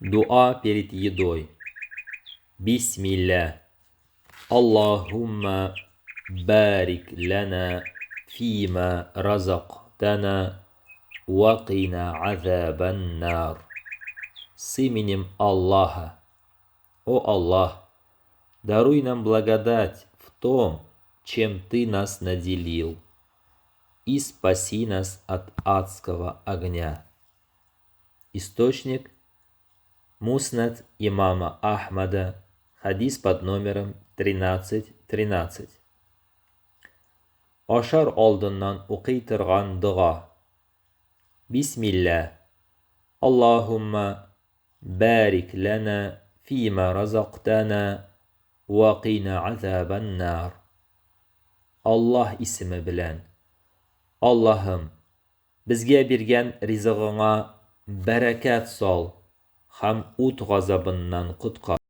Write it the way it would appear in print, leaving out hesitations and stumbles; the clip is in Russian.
Дуа перед едой. Бисмилля. Аллахумма барик лана фима разактана вакина азабан нар. С именем Аллаха. О Аллах, даруй нам благодать в том, чем Ты нас наделил, и спаси нас от адского огня. Источник Муснад имама Ахмада, хадис под номером 1313. Ашар алдыннан укый торган дуа. Бисмилля. Аллахумма барик лана фима разактана вакина азабан нар. Аллах исеме белән. Аллаһым, безгә биргән ризыгыңа бәрәкәт сал һәм ут газабыннан коткар.